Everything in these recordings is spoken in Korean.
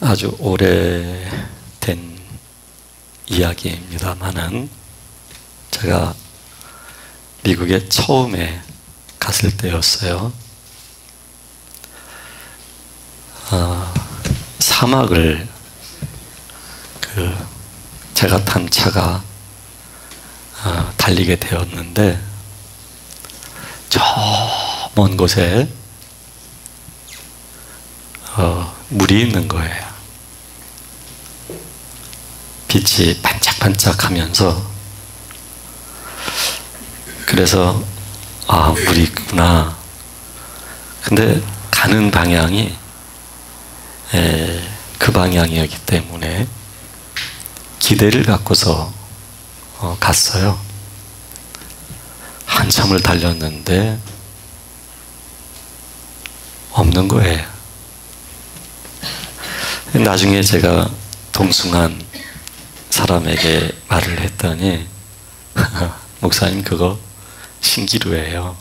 아주 오래된 이야기입니다만은 제가 미국에 처음에 갔을 때였어요. 사막을 제가 탄 차가 달리게 되었는데 저 먼 곳에 물이 있는 거예요. 빛이 반짝반짝하면서, 그래서 물이 있구나. 근데 가는 방향이 그 방향이었기 때문에 기대를 갖고서 갔어요. 한참을 달렸는데 없는 거예요. 나중에 제가 동승한 사람에게 말을 했더니 목사님 그거 신기루예요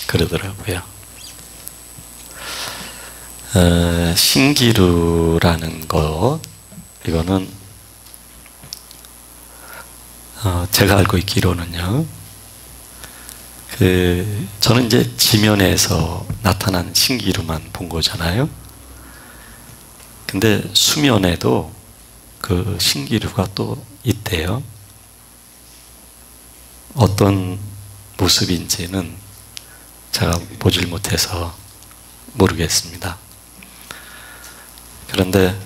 그러더라고요. 신기루라는 거, 이거는 제가 알고 있기로는요, 저는 이제 지면에서 나타난 신기루만 본 거잖아요. 근데 수면에도 그 신기루가 또 있대요. 어떤 모습인지는 제가 보질 못해서 모르겠습니다. 그런데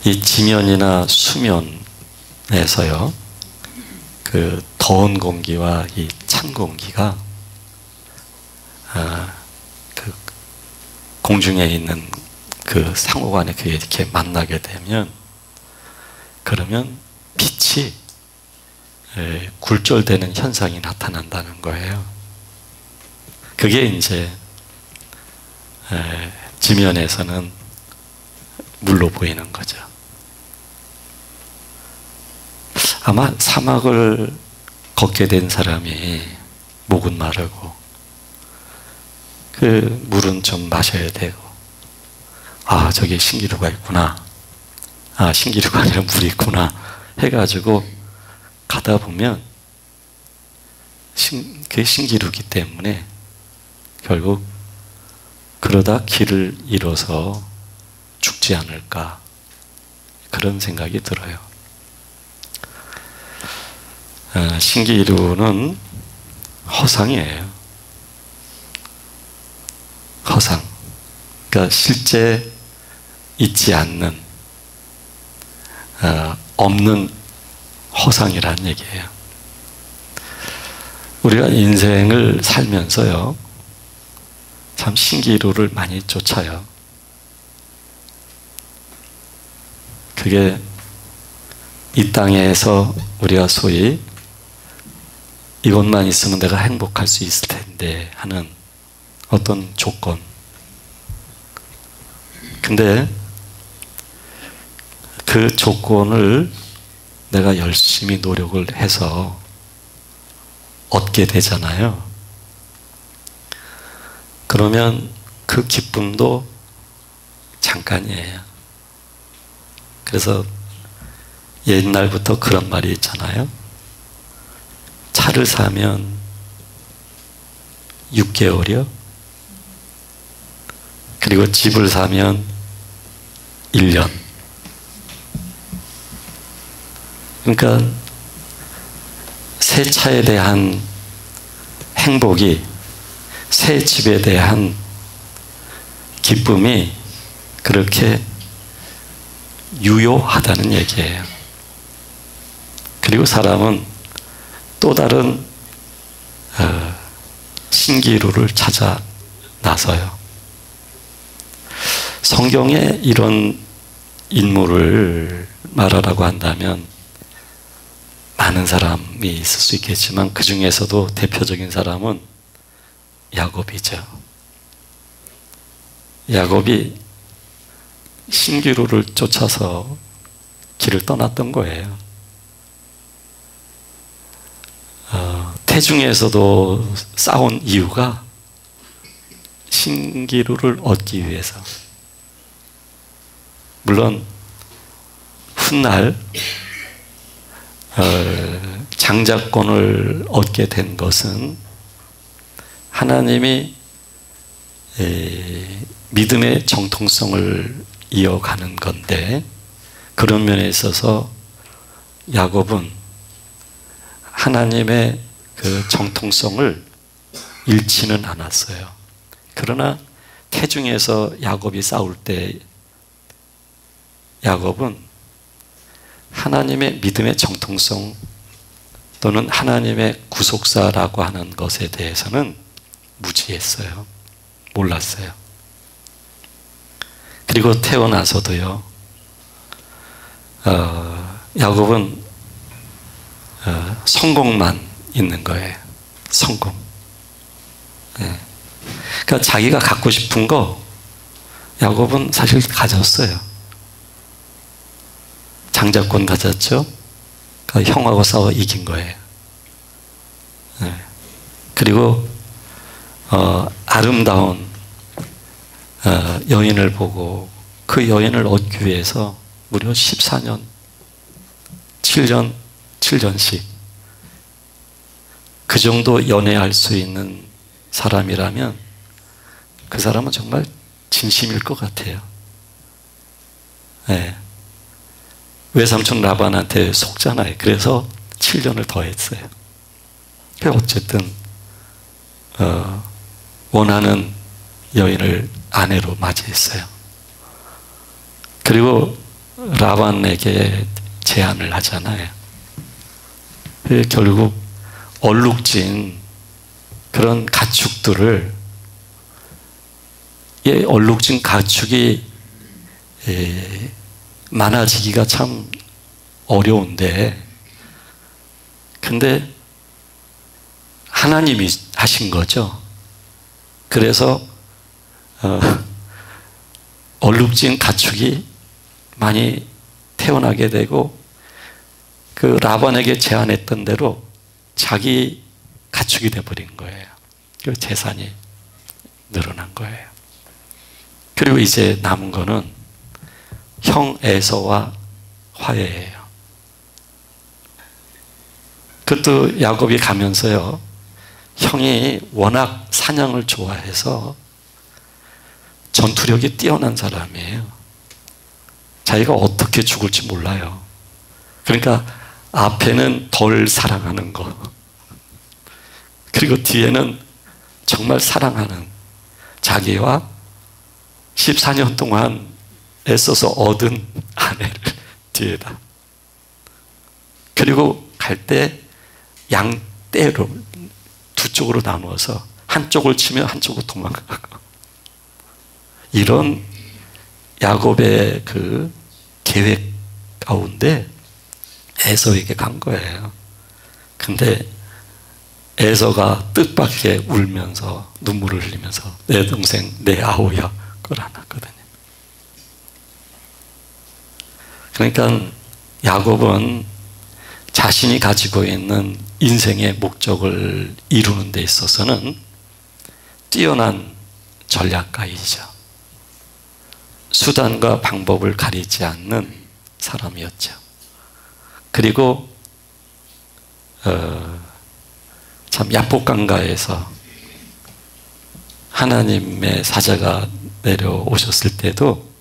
이 지면이나 수면에서요, 그 더운 공기와 이 찬 공기가 그 공중에 있는 그 상호간에 그게 이렇게 만나게 되면, 그러면 빛이 굴절되는 현상이 나타난다는 거예요. 그게 이제 지면에서는 물로 보이는 거죠. 아마 사막을 걷게 된 사람이 목은 마르고 그 물은 좀 마셔야 되고, 저기 신기루가 있구나, 신기루가 아니라 물이 있구나 해가지고 가다 보면 그게 신기루기 때문에 결국 그러다 길을 잃어서 죽지 않을까, 그런 생각이 들어요. 신기루는 허상이에요. 허상. 그러니까 실제 있지 않는, 없는 허상이라는 얘기예요. 우리가 인생을 살면서요, 참 신기루를 많이 쫓아요. 그게 이 땅에서 우리가 소위 이것만 있으면 내가 행복할 수 있을 텐데 하는 어떤 조건. 근데 그 조건을 내가 열심히 노력을 해서 얻게 되잖아요. 그러면 그 기쁨도 잠깐이에요. 그래서 옛날부터 그런 말이 있잖아요. 차를 사면 6개월이요. 그리고 집을 사면 1년. 그러니까 새 차에 대한 행복이, 새 집에 대한 기쁨이 그렇게 유효하다는 얘기예요. 그리고 사람은 또 다른 신기루를 찾아 나서요. 성경에 이런 인물을 말하라고 한다면 많은 사람이 있을 수 있겠지만 그 중에서도 대표적인 사람은 야곱이죠. 야곱이 신기루를 쫓아서 길을 떠났던 거예요. 태중에서도 싸운 이유가 신기루를 얻기 위해서. 물론 훗날 장자권을 얻게 된 것은 하나님이 믿음의 정통성을 이어가는 건데, 그런 면에 있어서 야곱은 하나님의 그 정통성을 잃지는 않았어요. 그러나 태중에서 야곱이 싸울 때 야곱은 하나님의 믿음의 정통성 또는 하나님의 구속사라고 하는 것에 대해서는 무지했어요. 몰랐어요. 그리고 태어나서도요, 야곱은 성공만 있는 거예요. 성공. 네. 그러니까 자기가 갖고 싶은 거 야곱은 사실 가졌어요. 장자권 가졌죠. 그러니까 형하고 싸워 이긴 거예요. 네. 그리고 아름다운 여인을 보고 그 여인을 얻기 위해서 무려 14년, 7년씩 그 정도 연애할 수 있는 사람이라면 그 사람은 정말 진심일 것 같아요. 네. 외삼촌 라반한테 속잖아요. 그래서 7년을 더 했어요. 어쨌든 원하는 여인을 아내로 맞이했어요. 그리고 라반에게 제안을 하잖아요. 결국 얼룩진 그런 가축들을, 얼룩진 가축이 많아지기가 참 어려운데, 근데 하나님이 하신 거죠. 그래서 얼룩진 가축이 많이 태어나게 되고, 그 라반에게 제안했던 대로 자기 가축이 되어버린 거예요. 그 재산이 늘어난 거예요. 그리고 이제 남은 거는 형 에서와 화해예요. 그것도 야곱이 가면서요, 형이 워낙 사냥을 좋아해서 전투력이 뛰어난 사람이에요. 자기가 어떻게 죽을지 몰라요. 그러니까 앞에는 덜 사랑하는 거, 그리고 뒤에는 정말 사랑하는, 자기와 14년 동안 애써서 얻은 아내를 뒤에다. 그리고 갈 때 양떼로 두 쪽으로 나누어서 한쪽을 치면 한쪽으로 도망가고, 이런 야곱의 그 계획 가운데 에서에게 간 거예요. 근데 에서가 뜻밖의 울면서 눈물을 흘리면서 내 동생 내 아우야 그걸 안 했거든요. 그러니까 야곱은 자신이 가지고 있는 인생의 목적을 이루는 데 있어서는 뛰어난 전략가이죠. 수단과 방법을 가리지 않는 사람이었죠. 그리고 참 야복강가에서 하나님의 사자가 내려오셨을 때도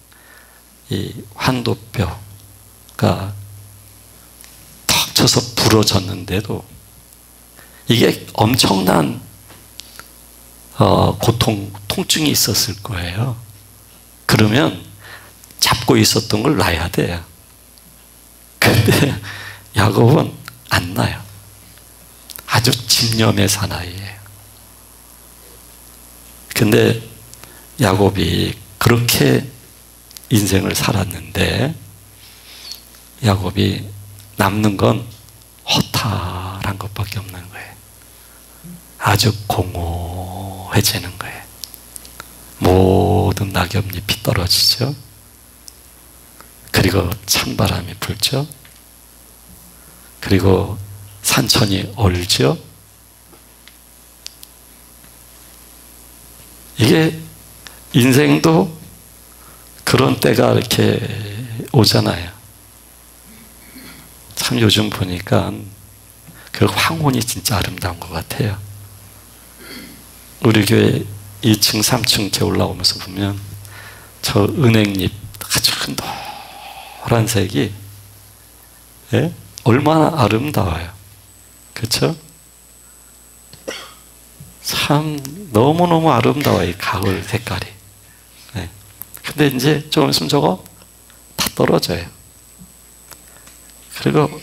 이 환도뼈가 턱 쳐서 부러졌는데도 이게 엄청난 통증이 있었을 거예요. 그러면 잡고 있었던 걸 놔야 돼요. 근데 야곱은 안 나요. 아주 집념의 사나이예요. 근데 야곱이 그렇게 인생을 살았는데 야곱이 남는 건 허탈한 것밖에 없는 거예요. 아주 공허해지는 거예요. 모든 낙엽잎이 떨어지죠. 그리고 찬바람이 불죠. 그리고 산천이 얼죠. 이게 인생도 그런 때가 이렇게 오잖아요. 참 요즘 보니까 그 황혼이 진짜 아름다운 것 같아요. 우리 교회 2층, 3층 이렇게 올라오면서 보면 저 은행잎 아주 노란색이 예? 얼마나 아름다워요. 그렇죠? 참 너무너무 아름다워요. 이 가을 색깔이. 네. 근데 이제 좀 있으면 저거 다 떨어져요. 그리고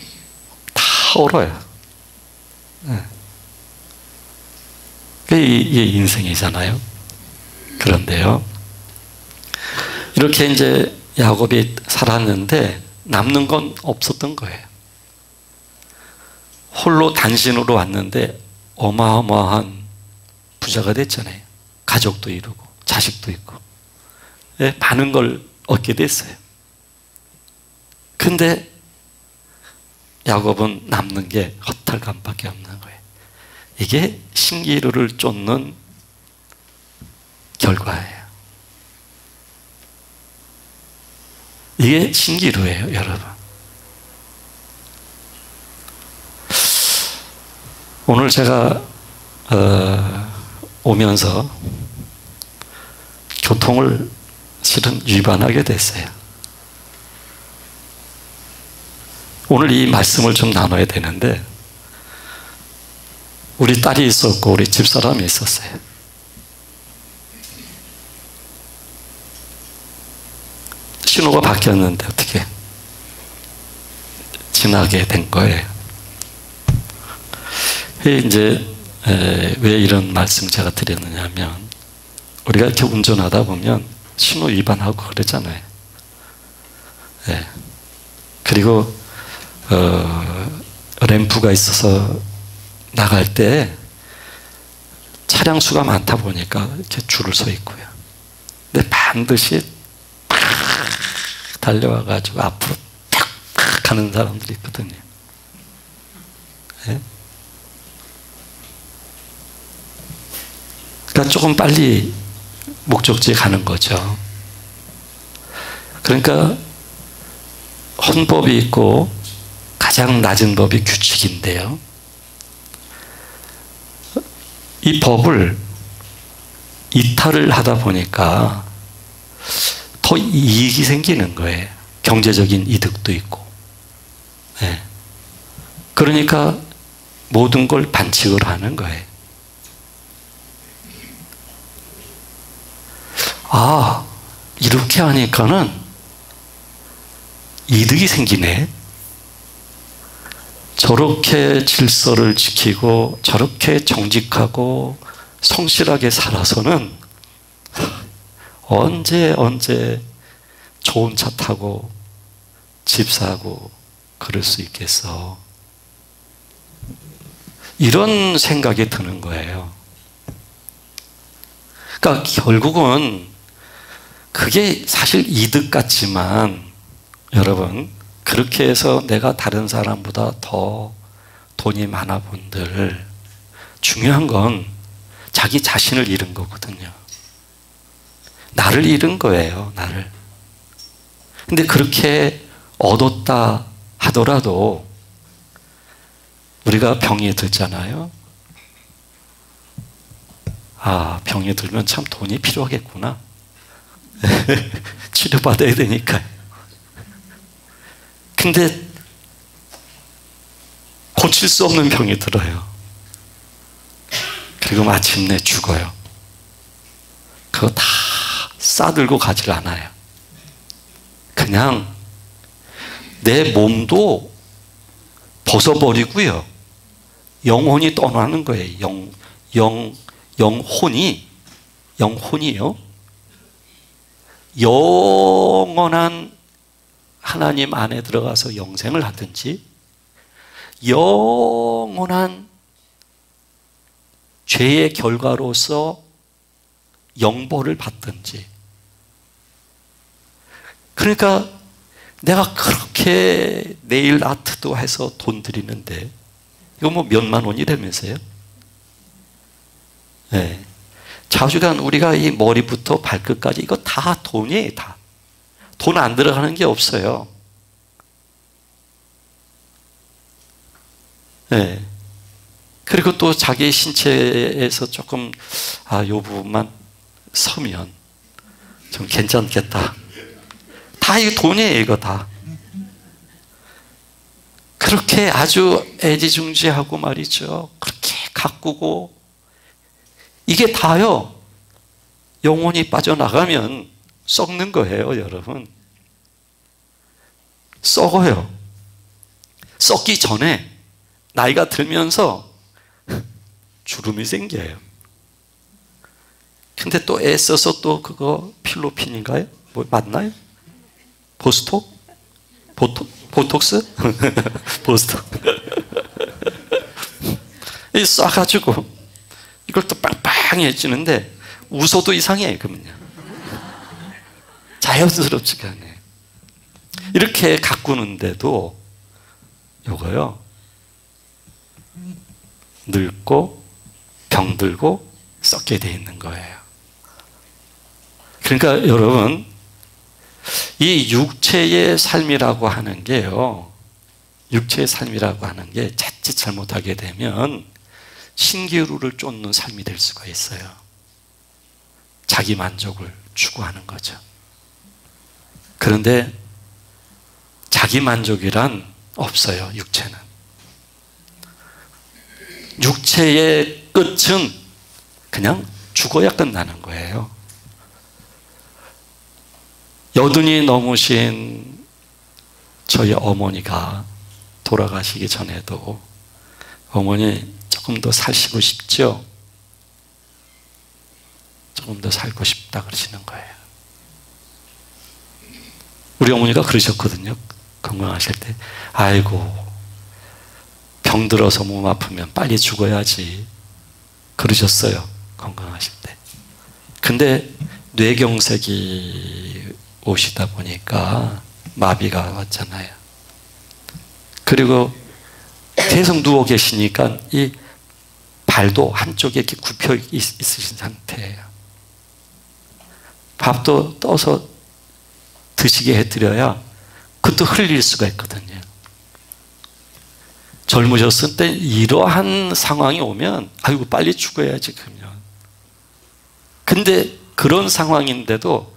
다 얼어요. 네. 이게 인생이잖아요. 그런데요, 이렇게 이제 야곱이 살았는데 남는 건 없었던 거예요. 홀로 단신으로 왔는데 어마어마한 부자가 됐잖아요. 가족도 이루고 자식도 있고 많은 걸 얻게 됐어요. 근데 야곱은 남는 게 허탈감밖에 없는 거예요. 이게 신기루를 쫓는 결과예요. 이게 신기루예요, 여러분. 오늘 제가 오면서 교통을 실은 위반하게 됐어요. 오늘 이 말씀을 좀 나눠야 되는데 우리 딸이 있었고 우리 집사람이 있었어요. 신호가 바뀌었는데 어떻게 지나게 된 거예요. 이제 왜 이런 말씀 제가 드렸느냐 하면 우리가 이렇게 운전하다 보면 신호 위반하고 그러잖아요. 네. 그리고 램프가 있어서 나갈 때 차량 수가 많다 보니까 이렇게 줄을 서 있고요. 근데 반드시 팍 달려와가지고 앞으로 팍 가는 사람들이 있거든요. 네? 그러니까 조금 빨리 목적지에 가는 거죠. 그러니까 헌법이 있고 가장 낮은 법이 규칙인데요. 이 법을 이탈을 하다 보니까 더 이익이 생기는 거예요. 경제적인 이득도 있고. 네. 그러니까 모든 걸 반칙을 하는 거예요. 아, 이렇게 하니까는 이득이 생기네. 저렇게 질서를 지키고 저렇게 정직하고 성실하게 살아서는 언제 좋은 차 타고 집 사고 그럴 수 있겠어. 이런 생각이 드는 거예요. 그러니까 결국은 그게 사실 이득 같지만 여러분, 그렇게 해서 내가 다른 사람보다 더 돈이 많아 본들 중요한 건 자기 자신을 잃은 거거든요. 나를 잃은 거예요. 나를. 근데 그렇게 얻었다 하더라도 우리가 병이 들잖아요. 아, 병이 들면 참 돈이 필요하겠구나. 치료받아야 되니까요. 근데 고칠 수 없는 병이 들어요. 그리고 마침내 죽어요. 그거 다 싸들고 가질 않아요. 그냥 내 몸도 벗어버리고요. 영혼이 떠나는 거예요. 영혼이요. 영원한 하나님 안에 들어가서 영생을 하든지 영원한 죄의 결과로서 영벌을 받든지. 그러니까 내가 그렇게 네일 아트도 해서 돈 들이는데 이거 뭐 몇만 원이라면서요? 네. 좌우지간 우리가 이 머리부터 발끝까지 이거 다 돈이에요. 다. 돈 안 들어가는 게 없어요. 네. 그리고 또 자기 신체에서 조금 요 부분만 서면 좀 괜찮겠다. 다 이거 돈이에요. 이거 다. 그렇게 아주 애지중지하고 말이죠. 그렇게 가꾸고 이게 다요. 영혼이 빠져나가면 썩는 거예요, 여러분. 썩어요. 썩기 전에 나이가 들면서 주름이 생겨요. 근데 또 애써서 또 그거 필로핀인가요? 뭐 맞나요? 보스톡? 보톡스? 보스톡. 이 쏴가지고 이걸 또 빵빵해지는데 웃어도 이상해, 그러면요. 자연스럽지가 않아요. 이렇게 가꾸는데도 요거요. 늙고 병들고 썩게 돼 있는 거예요. 그러니까 여러분, 이 육체의 삶이라고 하는 게요, 육체의 삶이라고 하는 게 자칫 잘못하게 되면 신기루를 쫓는 삶이 될 수가 있어요. 자기 만족을 추구하는 거죠. 그런데 자기 만족이란 없어요, 육체는. 육체의 끝은 그냥 죽어야 끝나는 거예요. 여든이 넘으신 저희 어머니가 돌아가시기 전에도 어머니 조금 더 사시고 싶죠? 조금 더 살고 싶다 그러시는 거예요. 우리 어머니가 그러셨거든요. 건강하실 때. 아이고, 병들어서 몸 아프면 빨리 죽어야지 그러셨어요. 건강하실 때. 근데 뇌경색이 오시다 보니까 마비가 왔잖아요. 그리고 계속 누워 계시니까 이 발도 한쪽에 이렇게 굽혀 있으신 상태예요. 밥도 떠서 드시게 해드려야 그것도 흘릴 수가 있거든요. 젊으셨을 때 이러한 상황이 오면 아이고 빨리 죽어야지 그러면. 근데 그런 상황인데도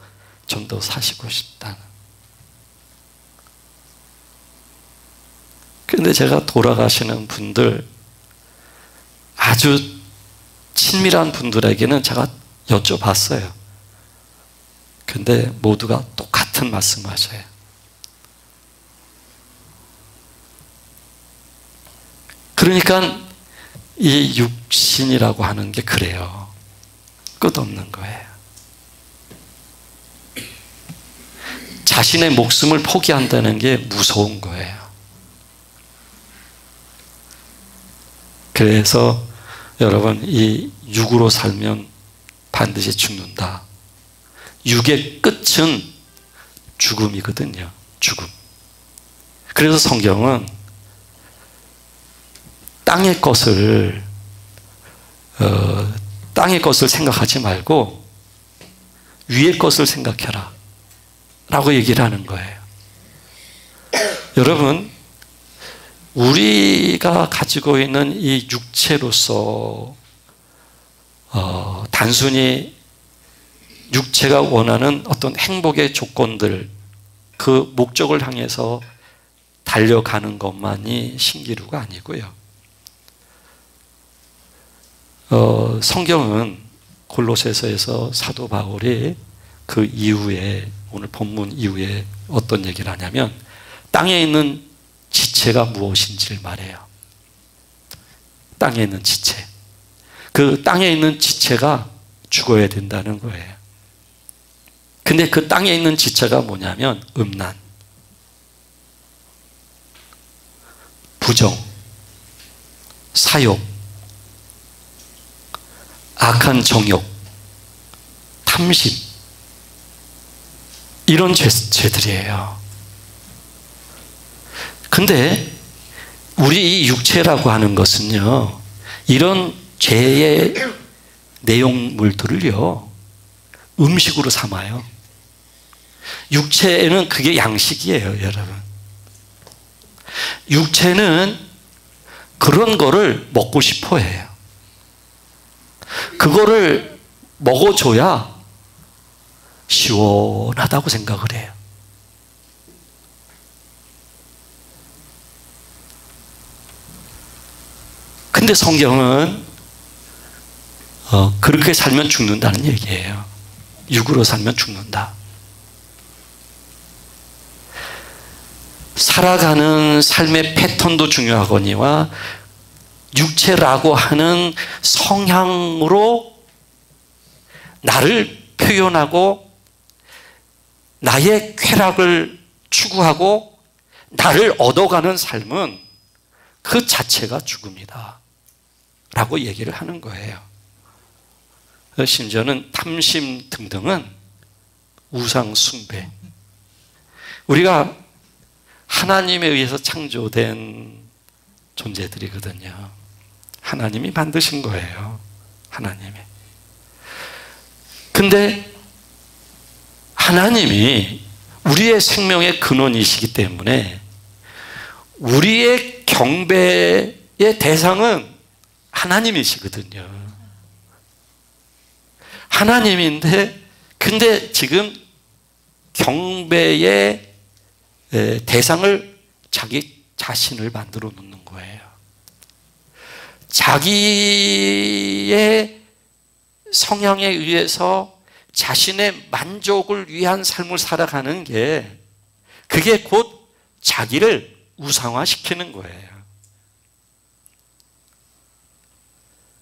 좀 더 사시고 싶다는. 그런데 제가 돌아가시는 분들, 아주 친밀한 분들에게는 제가 여쭤봤어요. 근데 모두가 똑같은 말씀을 하셔요. 그러니까 이 육신이라고 하는 게 그래요. 끝없는 거예요. 자신의 목숨을 포기한다는 게 무서운 거예요. 그래서 여러분, 이 육으로 살면 반드시 죽는다. 육의 끝은 죽음이거든요. 죽음. 그래서 성경은 땅의 것을 생각하지 말고 위의 것을 생각해라 라고 얘기를 하는 거예요. 여러분, 우리가 가지고 있는 이 육체로서 단순히 육체가 원하는 어떤 행복의 조건들, 그 목적을 향해서 달려가는 것만이 신기루가 아니고요. 성경은 골로새서에서 사도 바울이 그 이후에, 오늘 본문 이후에 어떤 얘기를 하냐면 땅에 있는 지체가 무엇인지를 말해요. 땅에 있는 지체. 그 땅에 있는 지체가 죽어야 된다는 거예요. 근데 그 땅에 있는 지체가 뭐냐면 음란, 부정, 사욕, 악한 정욕, 탐심, 이런 죄들이에요. 근데 우리 이 육체라고 하는 것은요, 이런 죄의 내용물들을요 음식으로 삼아요. 육체는 그게 양식이에요, 여러분. 육체는 그런 거를 먹고 싶어 해요. 그거를 먹어줘야 시원하다고 생각을 해요. 근데 성경은 그렇게 살면 죽는다는 얘기예요. 육으로 살면 죽는다. 살아가는 삶의 패턴도 중요하거니와 육체라고 하는 성향으로 나를 표현하고 나의 쾌락을 추구하고 나를 얻어가는 삶은 그 자체가 죽음이다 라고 얘기를 하는 거예요. 심지어는 탐심 등등은 우상 숭배. 우리가 하나님에 의해서 창조된 존재들이거든요. 하나님이 만드신 거예요. 하나님이. 근데 하나님이 우리의 생명의 근원이시기 때문에 우리의 경배의 대상은 하나님이시거든요. 하나님인데 근데 지금 경배의 대상을 자기 자신을 만들어 놓는 거예요. 자기의 성향에 의해서 자신의 만족을 위한 삶을 살아가는 게 그게 곧 자기를 우상화시키는 거예요.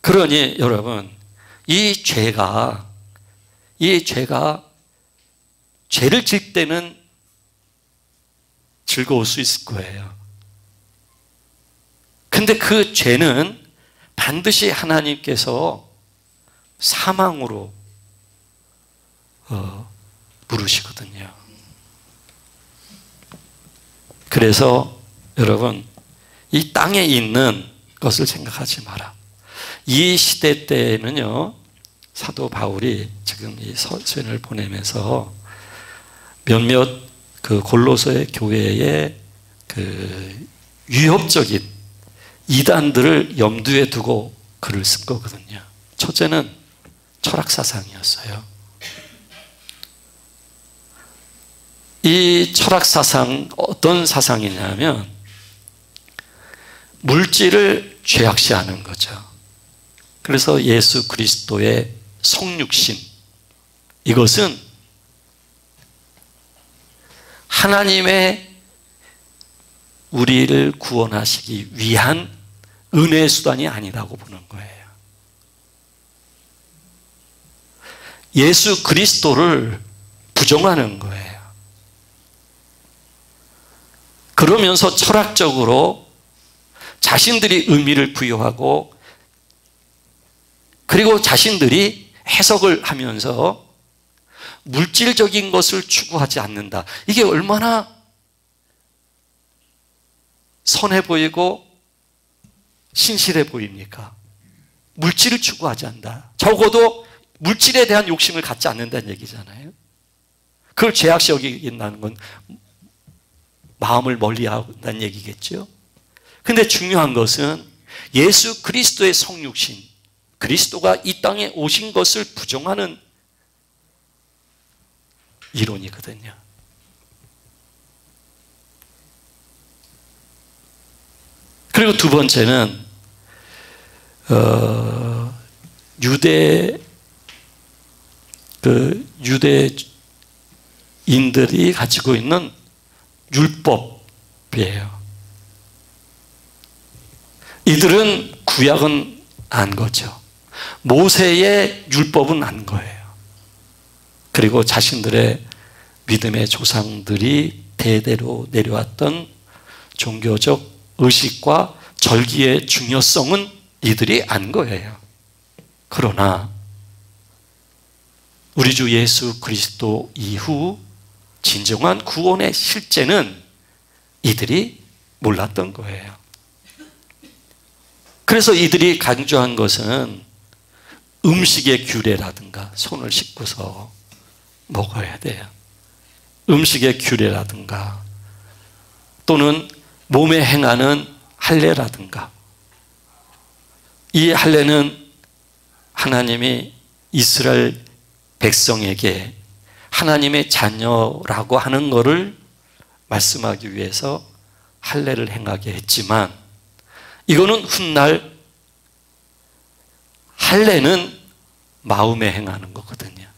그러니 여러분 이 죄가 죄를 질 때는 즐거울 수 있을 거예요. 근데 그 죄는 반드시 하나님께서 사망으로 부르시거든요. 그래서 여러분 이 땅에 있는 것을 생각하지 마라. 이 시대 때는요 사도 바울이 지금 이 서신을 보내면서 몇몇 그 골로새 교회의 그 위협적인 이단들을 염두에 두고 글을 쓴 거거든요. 첫째는 철학사상이었어요. 이 철학사상 어떤 사상이냐면 물질을 죄악시하는 거죠. 그래서 예수 그리스도의 성육신 이것은 하나님의 우리를 구원하시기 위한 은혜의 수단이 아니라고 보는 거예요. 예수 그리스도를 부정하는 거예요. 그러면서 철학적으로 자신들이 의미를 부여하고 그리고 자신들이 해석을 하면서 물질적인 것을 추구하지 않는다. 이게 얼마나 선해 보이고 신실해 보입니까? 물질을 추구하지 않는다. 적어도 물질에 대한 욕심을 갖지 않는다는 얘기잖아요. 그걸 죄악시 여긴다는 건 마음을 멀리한다는 얘기겠죠. 근데 중요한 것은 예수 그리스도의 성육신, 그리스도가 이 땅에 오신 것을 부정하는 이론이거든요. 그리고 두 번째는 유대인들이 가지고 있는 율법이에요. 이들은 구약은 안 거죠. 모세의 율법은 안 거예요. 그리고 자신들의 믿음의 조상들이 대대로 내려왔던 종교적 의식과 절기의 중요성은 이들이 안 거예요. 그러나 우리 주 예수 그리스도 이후 진정한 구원의 실제는 이들이 몰랐던 거예요. 그래서 이들이 강조한 것은 음식의 규례라든가 손을 씻고서 먹어야 돼요. 음식의 규례라든가 또는 몸에 행하는 할례라든가, 이 할례는 하나님이 이스라엘 백성에게 하나님의 자녀라고 하는 것을 말씀하기 위해서 할례를 행하게 했지만, 이거는 훗날 할례는 마음에 행하는 거거든요.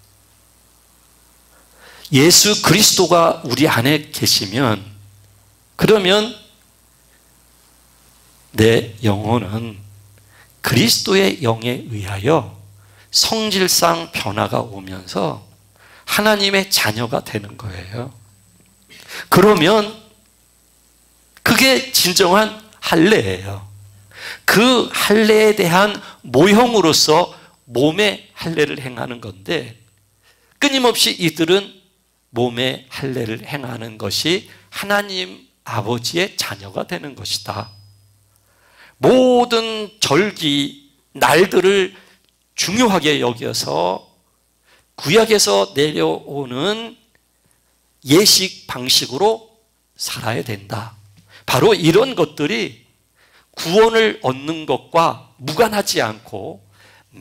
예수 그리스도가 우리 안에 계시면, 그러면 내 영혼은 그리스도의 영에 의하여 성질상 변화가 오면서 하나님의 자녀가 되는 거예요. 그러면 그게 진정한 할례예요. 그 할례에 대한 모형으로서 몸의 할례를 행하는 건데, 끊임없이 이들은 몸의 할례를 행하는 것이 하나님 아버지의 자녀가 되는 것이다. 모든 절기, 날들을 중요하게 여겨서 구약에서 내려오는 예식 방식으로 살아야 된다. 바로 이런 것들이 구원을 얻는 것과 무관하지 않고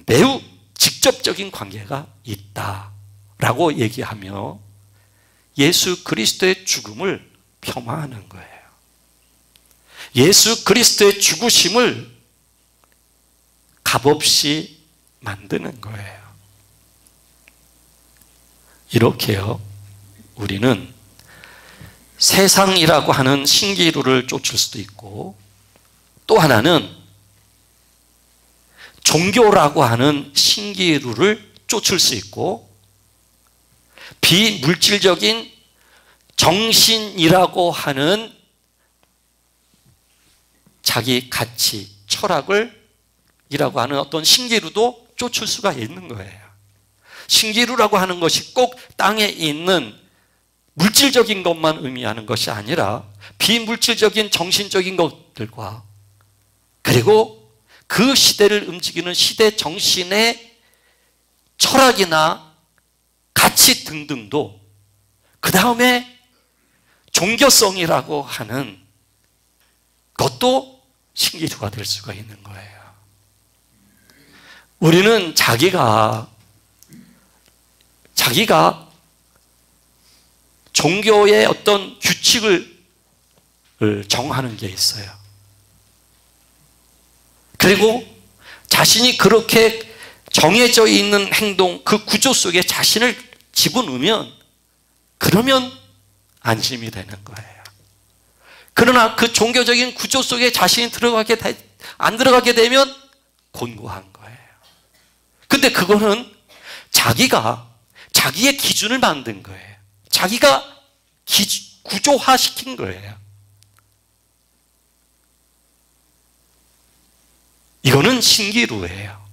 매우 직접적인 관계가 있다라고 얘기하며 예수 그리스도의 죽음을 폄하하는 거예요. 예수 그리스도의 죽으심을 값없이 만드는 거예요. 이렇게요, 우리는 세상이라고 하는 신기루를 쫓을 수도 있고, 또 하나는 종교라고 하는 신기루를 쫓을 수 있고, 비물질적인 정신이라고 하는 자기 가치, 철학을 이라고 하는 어떤 신기루도 쫓을 수가 있는 거예요. 신기루라고 하는 것이 꼭 땅에 있는 물질적인 것만 의미하는 것이 아니라 비물질적인 정신적인 것들과, 그리고 그 시대를 움직이는 시대 정신의 철학이나 가치 등등도, 그 다음에 종교성이라고 하는 것도 신기루가 될 수가 있는 거예요. 우리는 자기가 종교의 어떤 규칙을 정하는 게 있어요. 그리고 자신이 그렇게 정해져 있는 행동, 그 구조 속에 자신을 집어넣으면, 그러면 안심이 되는 거예요. 그러나 그 종교적인 구조 속에 자신이 안 들어가게 되면 곤고한 거예요. 근데 그거는 자기가 자기의 기준을 만든 거예요. 자기가 구조화시킨 거예요. 이거는 신기루예요.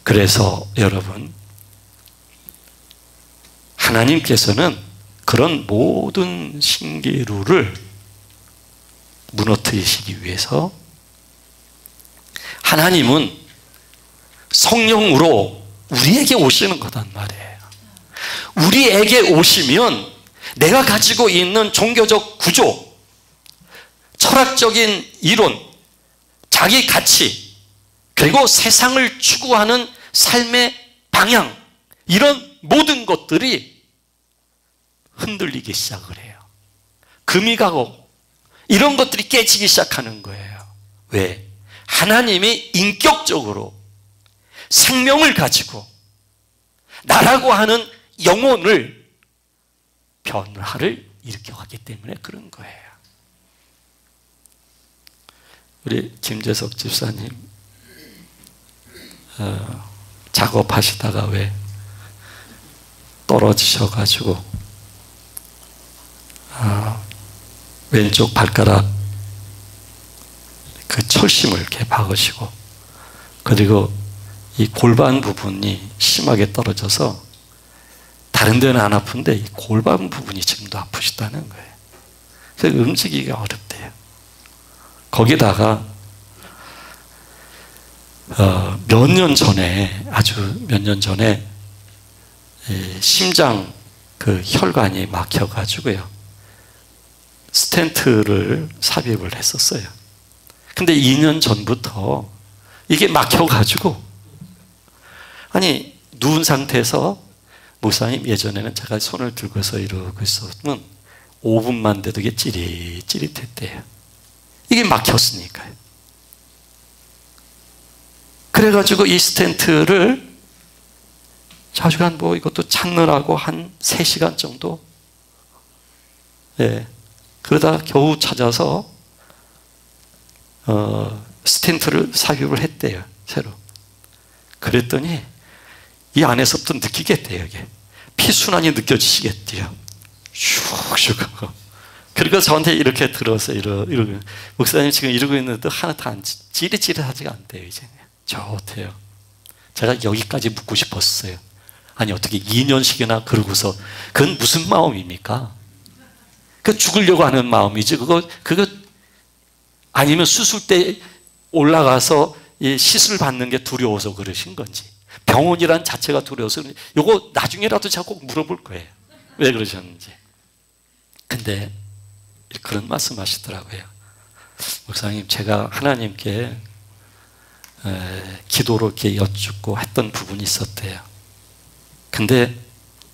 그래서 여러분, 하나님께서는 그런 모든 신기루를 무너뜨리시기 위해서 하나님은 성령으로 우리에게 오시는 거단 말이에요. 우리에게 오시면 내가 가지고 있는 종교적 구조, 철학적인 이론, 자기 가치, 그리고 세상을 추구하는 삶의 방향, 이런 모든 것들이 흔들리기 시작을 해요. 금이 가고 이런 것들이 깨지기 시작하는 거예요. 왜? 하나님이 인격적으로 생명을 가지고 나라고 하는 영혼을 변화를 일으켜가기 때문에 그런 거예요. 우리 김재석 집사님 작업하시다가 왜 떨어지셔가지고 왼쪽 발가락 그 철심을 이렇게 박으시고, 그리고 이 골반 부분이 심하게 떨어져서 다른 데는 안 아픈데 이 골반 부분이 지금도 아프시다는 거예요. 그래서 움직이기가 어렵대요. 거기다가 몇 년 전에, 아주 몇 년 전에 심장 그 혈관이 막혀가지고요, 스텐트를 삽입을 했었어요. 근데 2년 전부터 이게 막혀가지고, 아니 누운 상태에서, 목사님 예전에는 제가 손을 들고서 이러고 있었으면 5분만 돼도 이게 찌릿찌릿했대요. 이게 막혔으니까요. 그래가지고 이 스텐트를 자주간 뭐 이것도 찾느라고 한 3시간 정도, 그러다 겨우 찾아서 스텐트를 삽입을 했대요, 새로. 그랬더니 이 안에서부터 느끼겠대요. 이게 피순환이 느껴지시겠대요. 슉슉 하고. 그리고 저한테 이렇게 들어서 이러고, 목사님 지금 이러고 있는데 하나도 안 찌릿찌릿하지가 않대요. 이제 좋대요. 제가 여기까지 묻고 싶었어요. 아니 어떻게 2년씩이나 그러고서, 그건 무슨 마음입니까? 그 죽으려고 하는 마음이지. 그거 아니면 수술대 올라가서 시술 받는 게 두려워서 그러신 건지, 병원이란 자체가 두려워서, 이거 나중에라도 제가 꼭 물어볼 거예요. 왜 그러셨는지. 근데 그런 말씀 하시더라고요. 목사님, 제가 하나님께 기도로 이렇게 여쭙고 했던 부분이 있었대요. 근데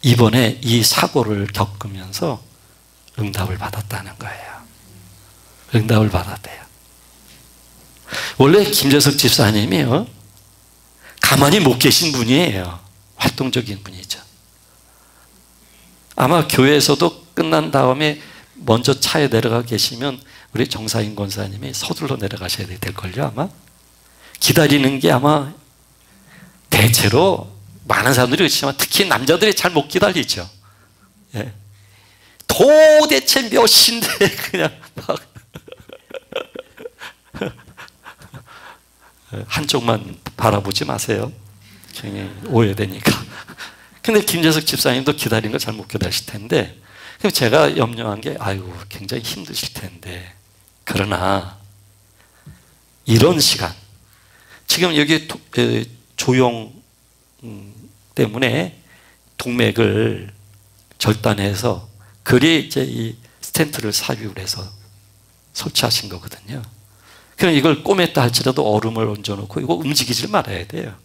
이번에 이 사고를 겪으면서 응답을 받았다는 거예요. 응답을 받았대요. 원래 김재석 집사님이요, 가만히 못 계신 분이에요. 활동적인 분이죠. 아마 교회에서도 끝난 다음에 먼저 차에 내려가 계시면 우리 정사인 권사님이 서둘러 내려가셔야 될걸요. 아마 기다리는 게 아마 대체로 많은 사람들이 그렇지만 특히 남자들이 잘 못 기다리죠. 예. 도대체 몇인데 그냥 막 한쪽만 바라보지 마세요. 괜히 오해되니까. 근데 김재석 집사님도 기다리는 걸 잘 못 기다리실 텐데, 그럼 제가 염려한 게, 아이고 굉장히 힘드실 텐데, 그러나 이런 시간, 지금 여기 조용 때문에 동맥을 절단해서 그리 이제 이 스텐트를 삽입을 해서 설치하신 거거든요. 그럼 이걸 꼬맸다 할지라도 얼음을 얹어놓고 이거 움직이질 말아야 돼요.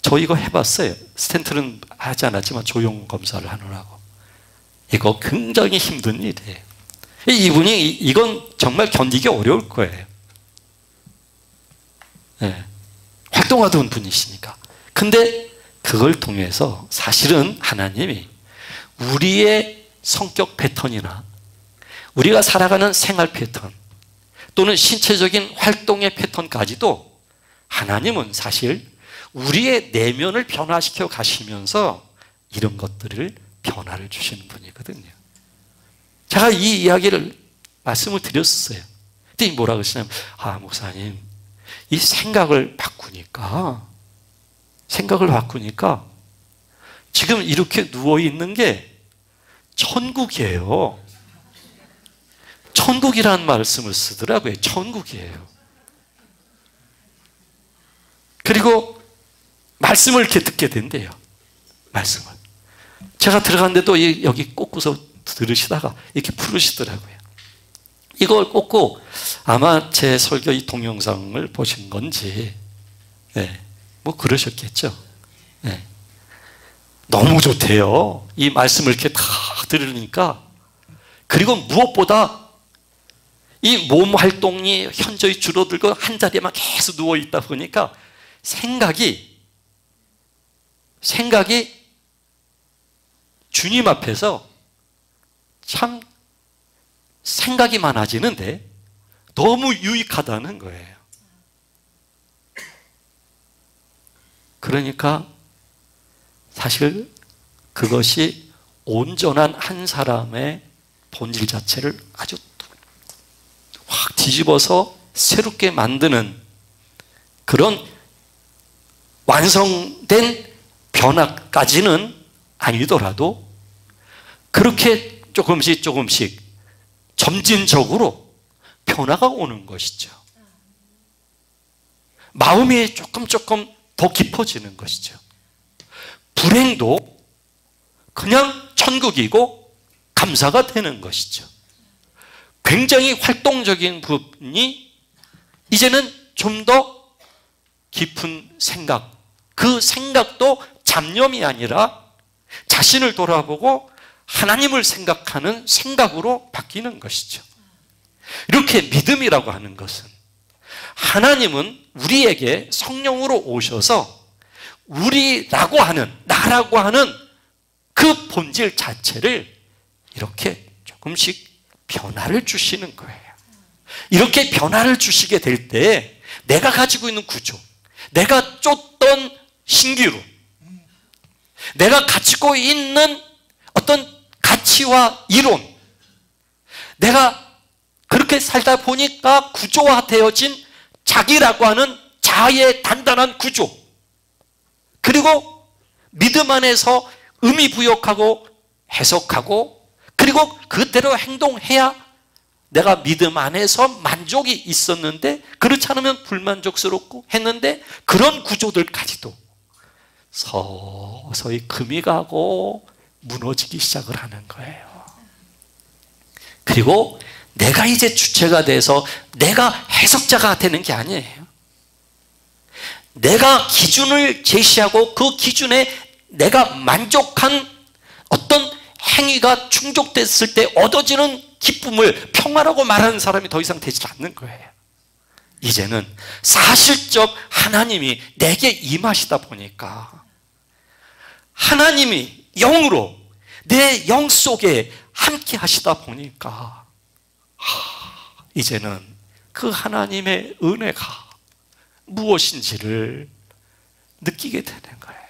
저 이거 해봤어요. 스텐트는 하지 않았지만 조용 검사를 하느라고. 이거 굉장히 힘든 일이에요. 이분이 이건 정말 견디기 어려울 거예요. 네. 활동하던 분이시니까. 근데 그걸 통해서 사실은 하나님이 우리의 성격 패턴이나 우리가 살아가는 생활 패턴 또는 신체적인 활동의 패턴까지도 하나님은 사실 우리의 내면을 변화시켜 가시면서 이런 것들을 변화를 주시는 분이거든요. 제가 이 이야기를 말씀을 드렸어요. 그때 뭐라고 하시냐면, 목사님, 이 생각을 바꾸니까 지금 이렇게 누워있는 게 천국이에요. 천국이라는 말씀을 쓰더라고요. 천국이에요. 그리고 말씀을 이렇게 듣게 된대요. 말씀을. 제가 들어갔는데도 여기 꽂고서 들으시다가 이렇게 부르시더라고요. 이걸 꽂고 아마 제 설교 이 동영상을 보신 건지, 뭐 그러셨겠죠. 너무 좋대요. 이 말씀을 이렇게 다 들으니까. 그리고 무엇보다 이 몸 활동이 현저히 줄어들고 한 자리에만 계속 누워 있다 보니까 생각이 주님 앞에서 참 생각이 많아지는데 너무 유익하다는 거예요. 그러니까 사실 그것이 온전한 한 사람의 본질 자체를 아주 확 뒤집어서 새롭게 만드는 그런 완성된 변화까지는 아니더라도 그렇게 조금씩 점진적으로 변화가 오는 것이죠. 마음이 조금 더 깊어지는 것이죠. 불행도 그냥 천국이고 감사가 되는 것이죠. 굉장히 활동적인 부분이 이제는 좀 더 깊은 생각, 그 생각도 잡념이 아니라 자신을 돌아보고 하나님을 생각하는 생각으로 바뀌는 것이죠. 이렇게 믿음이라고 하는 것은 하나님은 우리에게 성령으로 오셔서 우리라고 하는, 나라고 하는 그 본질 자체를 이렇게 조금씩 변화를 주시는 거예요. 이렇게 변화를 주시게 될 때 내가 가지고 있는 구조, 내가 쫓던 신기루, 내가 가지고 있는 어떤 가치와 이론, 내가 그렇게 살다 보니까 구조화되어진 자기라고 하는 자아의 단단한 구조, 그리고 믿음 안에서 의미 부여하고 해석하고 그리고 그대로 행동해야 내가 믿음 안에서 만족이 있었는데 그렇지 않으면 불만족스럽고 했는데 그런 구조들까지도 서서히 금이 가고 무너지기 시작을 하는 거예요. 그리고 내가 이제 주체가 돼서 내가 해석자가 되는 게 아니에요. 내가 기준을 제시하고 그 기준에 내가 만족한 어떤 행위가 충족됐을 때 얻어지는 기쁨을 평화라고 말하는 사람이 더 이상 되지 않는 거예요. 이제는 사실적 하나님이 내게 임하시다 보니까 하나님이 영으로 내 영 속에 함께 하시다 보니까 이제는 그 하나님의 은혜가 무엇인지를 느끼게 되는 거예요.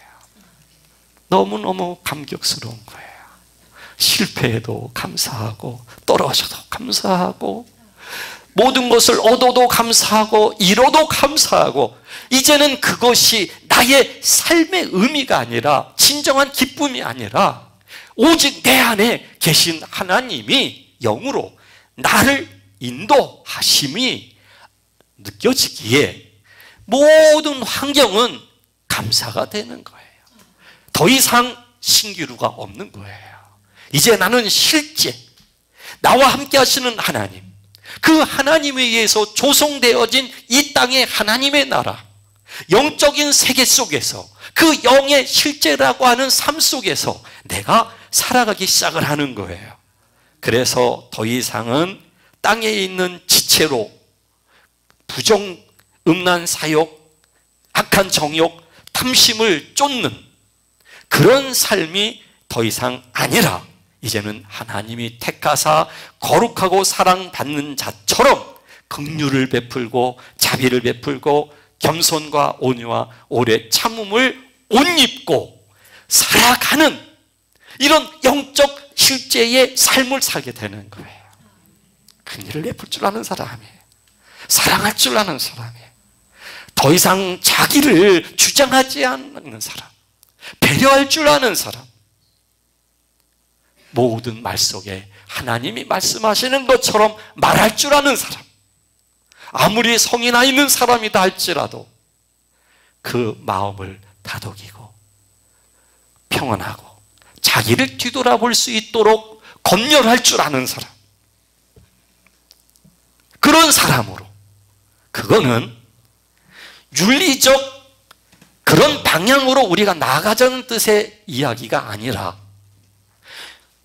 너무너무 감격스러운 거예요. 실패해도 감사하고 떨어져도 감사하고 모든 것을 얻어도 감사하고 잃어도 감사하고 이제는 그것이 나의 삶의 의미가 아니라 진정한 기쁨이 아니라 오직 내 안에 계신 하나님이 영으로 나를 인도하심이 느껴지기에 모든 환경은 감사가 되는 거예요. 더 이상 신기루가 없는 거예요. 이제 나는 실제 나와 함께 하시는 하나님, 그 하나님에 의해서 조성되어진 이 땅의 하나님의 나라, 영적인 세계 속에서 그 영의 실제라고 하는 삶 속에서 내가 살아가기 시작을 하는 거예요. 그래서 더 이상은 땅에 있는 지체로 부정, 음란 사욕, 악한 정욕, 탐심을 쫓는 그런 삶이 더 이상 아니라 이제는 하나님이 택하사 거룩하고 사랑받는 자처럼 긍휼을 베풀고 자비를 베풀고 겸손과 온유와 오래 참음을 옷 입고 살아가는 이런 영적 실제의 삶을 살게 되는 거예요. 긍휼을 베풀 줄 아는 사람이에요. 사랑할 줄 아는 사람이에요. 더 이상 자기를 주장하지 않는 사람, 배려할 줄 아는 사람, 모든 말 속에 하나님이 말씀하시는 것처럼 말할 줄 아는 사람, 아무리 성이 나 있는 사람이다 할지라도 그 마음을 다독이고 평안하고 자기를 뒤돌아볼 수 있도록 검열할 줄 아는 사람, 그런 사람으로, 그거는 윤리적 그런 방향으로 우리가 나아가자는 뜻의 이야기가 아니라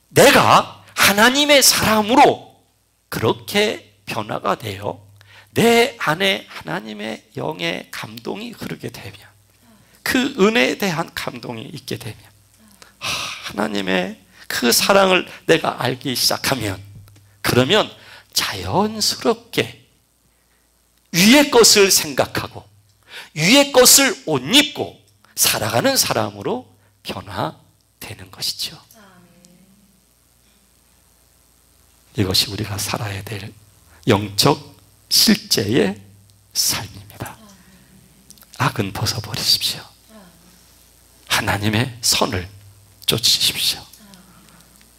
내가 하나님의 사람으로 그렇게 변화가 되어 내 안에 하나님의 영의 감동이 흐르게 되면, 그 은혜에 대한 감동이 있게 되면, 하나님의 그 사랑을 내가 알기 시작하면, 그러면 자연스럽게 위의 것을 생각하고 위의 것을 옷 입고 살아가는 사람으로 변화되는 것이죠. 이것이 우리가 살아야 될 영적 실제의 삶입니다. 악은 벗어버리십시오. 하나님의 선을 쫓으십시오.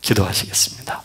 기도하시겠습니다.